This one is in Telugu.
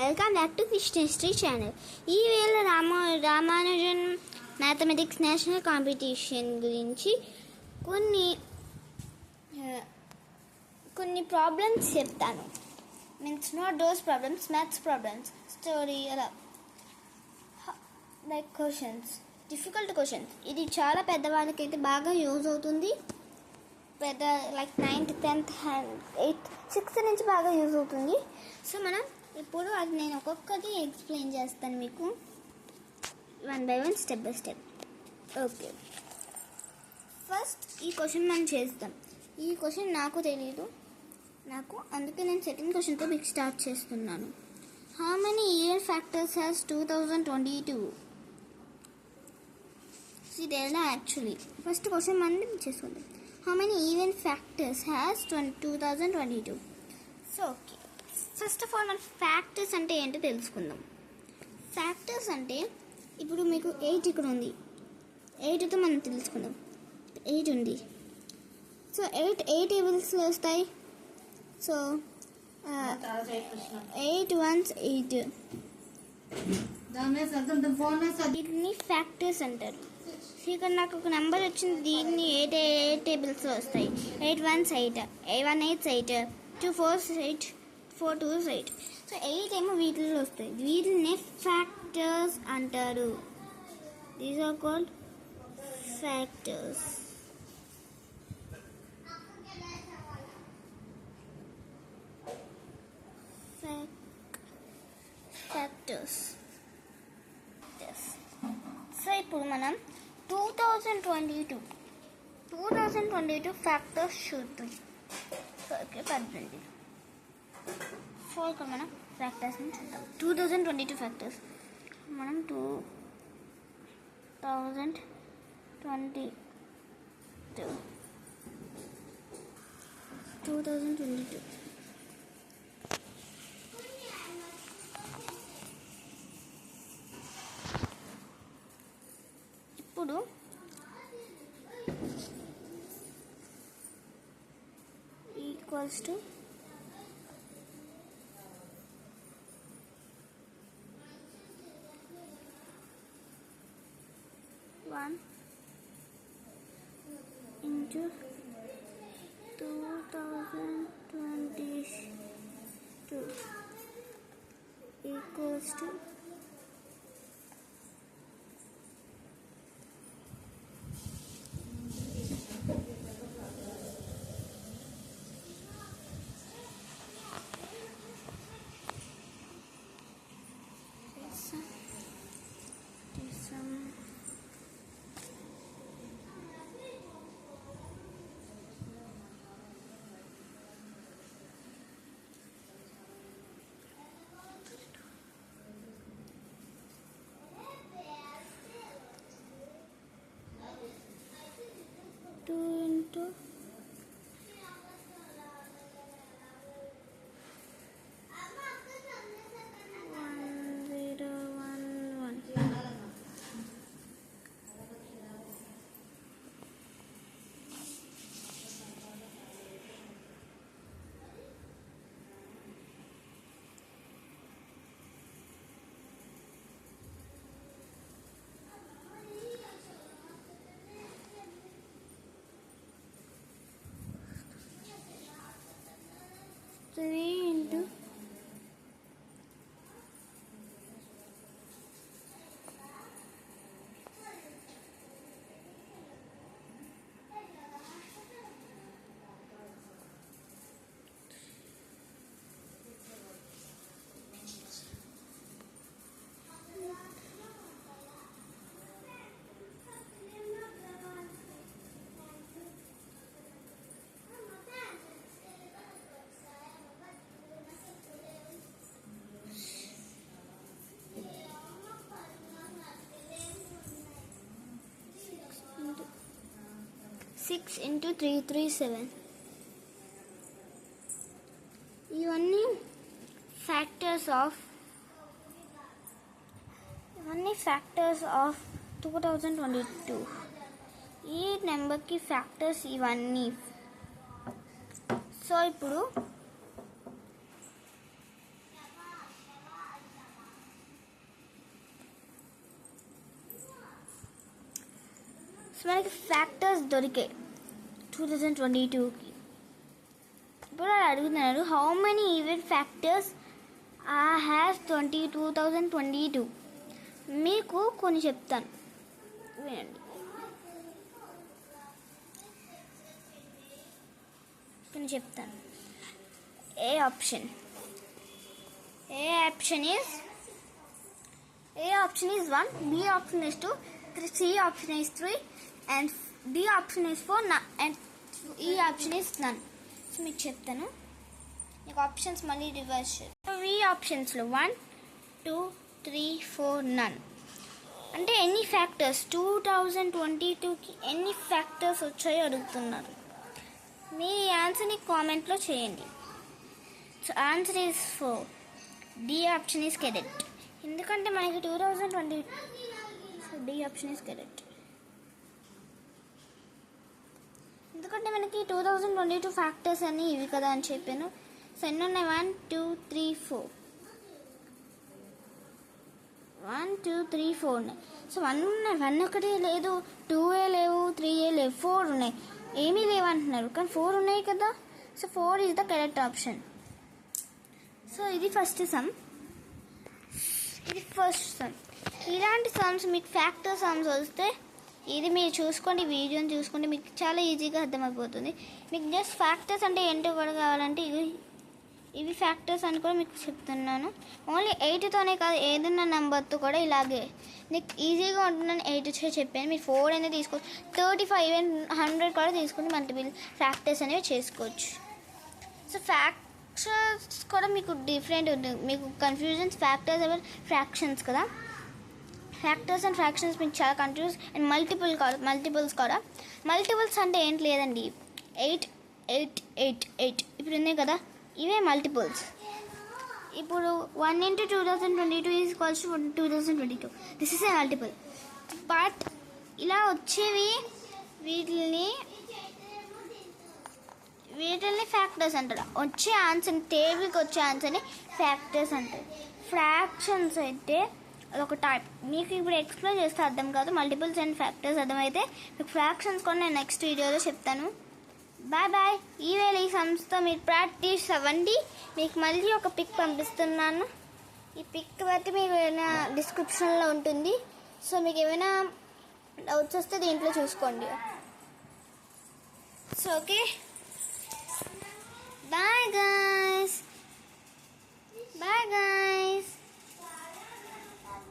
Welcome back to fish history channel. ఈ వేళ రామానుజన్ మ్యాథమెటిక్స్ నేషనల్ కాంపిటీషన్ గురించి కొన్ని ప్రాబ్లమ్స్ చెప్తాను. Means not those problems, maths problems, story అలా లైక్ క్వశ్చన్స్, డిఫికల్ట్ క్వశ్చన్స్. ఇది చాలా పెద్దవాళ్ళకైతే బాగా యూజ్ అవుతుంది. పెద్ద like 9th 10th 8th 6th నుంచి బాగా యూజ్ అవుతుంది. సో మనం ఇప్పుడు అది నేను ఒక్కొక్కటి ఎక్స్ప్లెయిన్ చేస్తాను మీకు, 1 by 1 step by step. Okay, first ఈ క్వశ్చన్ మనం చేస్తాం. ఈ క్వశ్చన్ నాకు తెలియదు, అందుకే నేను సెకండ్ క్వశ్చన్తో మీకు స్టార్ట్ చేస్తున్నాను. How many even factors has 2022? ఇది ఎలా యాక్చువల్లీ ఫస్ట్ క్వశ్చన్ మనం చేసుకుందాం. How many even factors has 2022? So okay, first of all మన ఫ్యాక్టర్స్ అంటే ఏంటో తెలుసుకుందాం. ఫ్యాక్టర్స్ అంటే ఇప్పుడు మీకు 8 ఇక్కడ ఉంది, 8తో మనం తెలుసుకుందాం. 8 ఉంది, సో 8 ఏ టేబుల్స్లో వస్తాయి? సో 8 ones 8, దీన్ని ఫ్యాక్టర్స్ అంటారు. ఇక్కడ నాకు ఒక నెంబర్ వచ్చింది, దీన్ని 8 టేబుల్స్లో వస్తాయి. 8 ones 8, 1 8 8, 2 4 8, 4 2 8. సో 8 ఏమో వీటిల్లో వస్తాయి, వీటిని ఫ్యాక్టర్స్ అంటారు. These are called factors. Factors. So ఇప్పుడు మనం 2022 ఫ్యాక్టర్స్ చూద్దాం. So okay, 18. సో ఇక్కడ మనం ఫ్యాక్టర్స్ని చూద్దాం. 2022 ఫ్యాక్టర్స్ మనం 2022 ఇప్పుడు equals to 1 into 2022 equals to 2 into 1011. Three into 6 into 337. ఇవన్నీ ఫ్యాక్టర్స్ ఆఫ్ 2022. ఈ నెంబర్కి ఫ్యాక్టర్స్ ఇవన్నీ. సో ఇప్పుడు సో మనకి ఫ్యాక్టర్స్ దొరికాయి 2022కి. ఇప్పుడు అడుగుతున్నారు how many even factors has 2022. మీకు కొన్ని చెప్తాను వినండి. కొన్ని చెప్తాను. ఏ option is 1, B option is 2, C option is 3, and D option is 4, and E option is none. So మీకు చెప్తాను. మీకు ఆప్షన్స్ మళ్ళీ రివర్స్. ఈ ఆప్షన్స్లో 1, 2, 3, 4 నన్. అంటే ఎన్ని ఫ్యాక్టర్స్ 2022కి ఎన్ని ఫ్యాక్టర్స్ వచ్చాయో అడుగుతున్నారు. మీ ఆన్సర్ని కామెంట్లో చేయండి. So answer is 4. D option is correct. ఎందుకంటే మనకి 2020 డి ఆప్షన్ ఈజ్ కరెక్ట్. ఎందుకంటే మనకి 2022 ఫ్యాక్టర్స్ అన్నీ ఇవి కదా అని చెప్పాను. సో ఎన్ని ఉన్నాయి? 1, 2, 3, 4. 1, 2, 3, 4 ఉన్నాయి. సో 1 ఉన్నాయి. 1 ఒకటి లేదు, 2 లేవు, 3 లేవు, 4 ఉన్నాయి. ఏమీ లేవంటున్నారు కానీ 4 ఉన్నాయి కదా. So 4 is the correct option. So ఇది ఫస్ట్ సమ్. ఇలాంటి సమ్స్ మీకు ఫ్యాక్టర్ సమ్స్ వస్తే ఇది మీరు చూసుకోండి, వీడియోని చూసుకోండి, మీకు చాలా ఈజీగా అర్థమైపోతుంది. మీకు జస్ట్ ఫ్యాక్టర్స్ అంటే ఏంటో కూడా కావాలంటే ఇవి ఫ్యాక్టర్స్ అని కూడా మీకు చెప్తున్నాను. ఓన్లీ 8తోనే కాదు, ఏదైనా నెంబర్తో కూడా ఇలాగే మీకు ఈజీగా ఉంటుందని 8 చెప్పాను. మీరు 4 అనేది తీసుకోవచ్చు, 35 ఈవెన్ 100 కూడా తీసుకుని మల్టిపుల్ ఫ్యాక్టర్స్ అనేవి చేసుకోవచ్చు. సో ఫ్యాక్టర్స్ కూడా మీకు డిఫరెంట్ ఉంటుంది. మీకు కన్ఫ్యూజన్స్ ఫ్యాక్టర్స్ ఎవరు ఫ్రాక్షన్స్ కదా. ఫ్యాక్టర్స్ అండ్ ఫ్రాక్షన్స్ మీకు చాలా కన్ఫ్యూజ్. అండ్ మల్టిపుల్స్ కూడా. మల్టిపుల్స్ అంటే ఏంటి లేదండి, 8, 8, 8, 8 ఇప్పుడు ఉన్నాయి కదా, ఇవే మల్టిపుల్స్. ఇప్పుడు 1 into 2022 is equals to 2022. This is a multiple. But ఇలా వచ్చేవి వీటిని ఫ్యాక్టర్స్ అంటారు. వచ్చే ఆన్సర్ టేబుల్కి వచ్చే ఆన్సర్ని ఫ్యాక్టర్స్ అంటారు. ఫ్రాక్షన్స్ అయితే అదొక టైప్. మీకు ఇప్పుడు ఎక్స్ప్లెయిన్ చేస్తే అర్థం కాదు. మల్టిపుల్స్ అండ్ ఫ్యాక్టర్స్ అర్థమైతే మీకు ఫ్రాక్షన్స్ కూడా నేను నెక్స్ట్ వీడియోలో చెప్తాను. బాయ్. ఈవేళ ఈ సమ్స్తో మీరు ప్రాక్టీస్ అవ్వండి. మీకు మళ్ళీ ఒక పిక్ పంపిస్తున్నాను. ఈ పిక్ బట్టి మీకు ఏమైనా డిస్క్రిప్షన్లో ఉంటుంది. సో మీకు ఏమైనా డౌట్స్ వస్తే దీంట్లో చూసుకోండి. So okay, bye guys.